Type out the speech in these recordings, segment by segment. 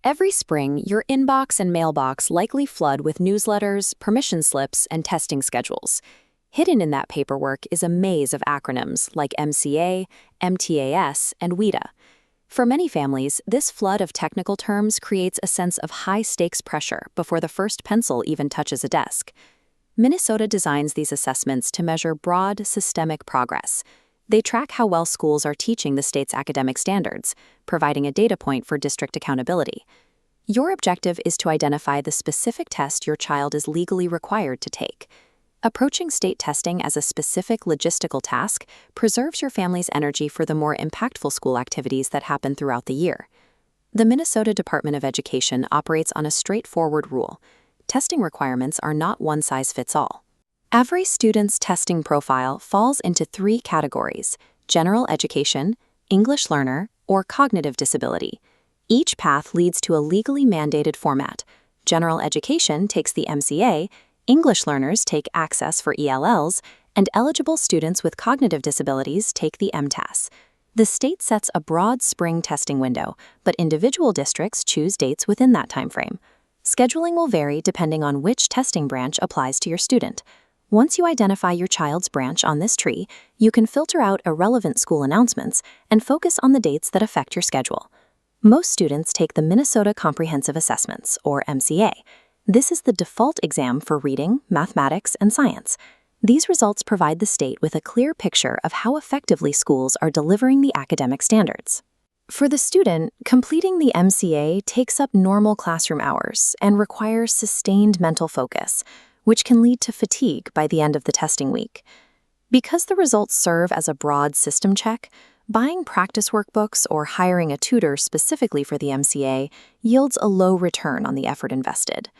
Every spring, your inbox and mailbox likely flood with newsletters, permission slips, and testing schedules. Hidden in that paperwork is a maze of acronyms like MCA, MTAS, and WIDA. For many families, this flood of technical terms creates a sense of high-stakes pressure before the first pencil even touches a desk. Minnesota designs these assessments to measure broad, systemic progress. They track how well schools are teaching the state's academic standards, providing a data point for district accountability. Your objective is to identify the specific test your child is legally required to take. Approaching state testing as a specific logistical task preserves your family's energy for the more impactful school activities that happen throughout the year. The Minnesota Department of Education operates on a straightforward rule. Testing requirements are not one-size-fits-all. Every student's testing profile falls into 3 categories: general education, English learner, or cognitive disability. Each path leads to a legally mandated format. General education takes the MCA, English learners take access for ELLs, and eligible students with cognitive disabilities take the MTAS. The state sets a broad spring testing window, but individual districts choose dates within that timeframe. Scheduling will vary depending on which testing branch applies to your student. Once you identify your child's branch on this tree, you can filter out irrelevant school announcements and focus on the dates that affect your schedule. Most students take the Minnesota Comprehensive Assessments, or MCA. This is the default exam for reading, mathematics, and science. These results provide the state with a clear picture of how effectively schools are delivering the academic standards. For the student, completing the MCA takes up normal classroom hours and requires sustained mental focus, which can lead to fatigue by the end of the testing week. Because the results serve as a broad system check, buying practice workbooks or hiring a tutor specifically for the MCA yields a low return on the effort invested.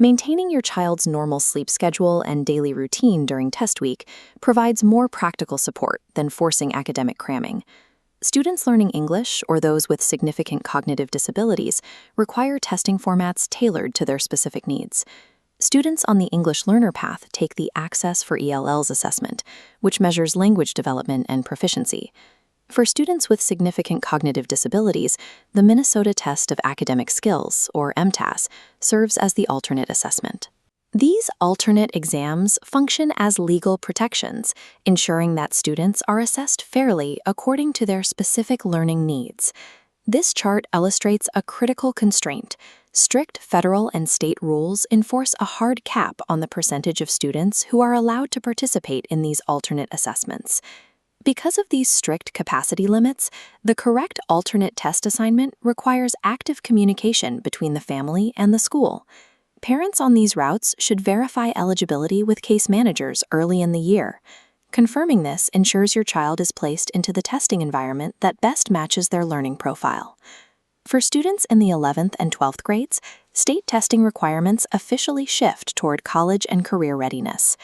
Maintaining your child's normal sleep schedule and daily routine during test week provides more practical support than forcing academic cramming. Students learning English, or those with significant cognitive disabilities, require testing formats tailored to their specific needs. Students on the English learner path take the Access for ELLs assessment, which measures language development and proficiency. For students with significant cognitive disabilities, the Minnesota Test of Academic Skills, or MTAS, serves as the alternate assessment. These alternate exams function as legal protections, ensuring that students are assessed fairly according to their specific learning needs. This chart illustrates a critical constraint. Strict federal and state rules enforce a hard cap on the percentage of students who are allowed to participate in these alternate assessments. Because of these strict capacity limits, the correct alternate test assignment requires active communication between the family and the school. Parents on these routes should verify eligibility with case managers early in the year. Confirming this ensures your child is placed into the testing environment that best matches their learning profile. For students in the 11th and 12th grades, state testing requirements officially shift toward college and career readiness.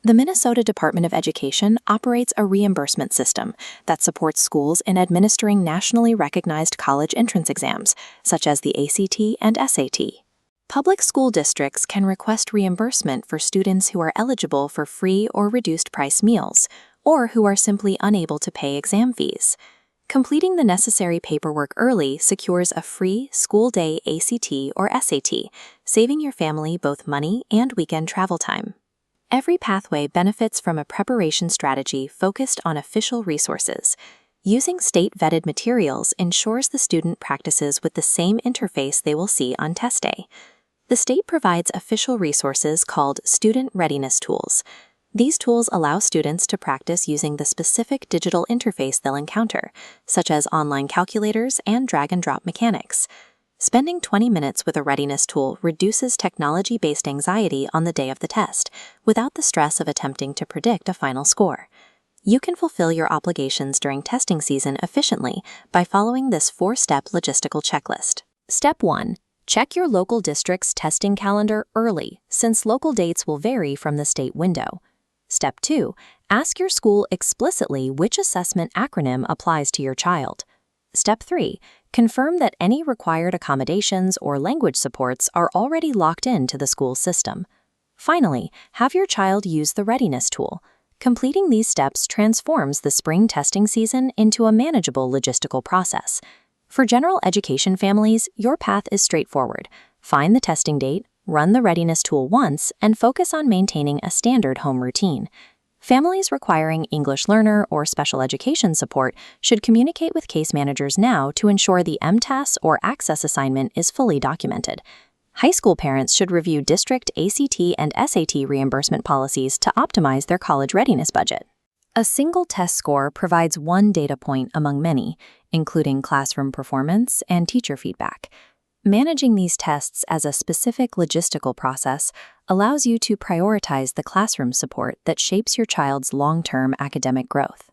The Minnesota Department of Education operates a reimbursement system that supports schools in administering nationally recognized college entrance exams, such as the ACT and SAT. Public school districts can request reimbursement for students who are eligible for free or reduced-price meals, or who are simply unable to pay exam fees. Completing the necessary paperwork early secures a free school day ACT or SAT, saving your family both money and weekend travel time. Every pathway benefits from a preparation strategy focused on official resources. Using state-vetted materials ensures the student practices with the same interface they will see on test day. The state provides official resources called Student Readiness Tools. These tools allow students to practice using the specific digital interface they'll encounter, such as online calculators and drag-and-drop mechanics. Spending 20 minutes with a readiness tool reduces technology-based anxiety on the day of the test, without the stress of attempting to predict a final score. You can fulfill your obligations during testing season efficiently by following this 4-step logistical checklist. Step 1. Check your local district's testing calendar early, since local dates will vary from the state window. Step 2. Ask your school explicitly which assessment acronym applies to your child. Step 3. Confirm that any required accommodations or language supports are already locked into the school system. Finally, have your child use the readiness tool. Completing these steps transforms the spring testing season into a manageable logistical process. For general education families, your path is straightforward. Find the testing date, run the readiness tool once, and focus on maintaining a standard home routine. Families requiring English learner or special education support should communicate with case managers now to ensure the MTAS or access assignment is fully documented. High school parents should review district ACT and SAT reimbursement policies to optimize their college readiness budget. A single test score provides one data point among many, including classroom performance and teacher feedback. Managing these tests as a specific logistical process allows you to prioritize the classroom support that shapes your child's long-term academic growth.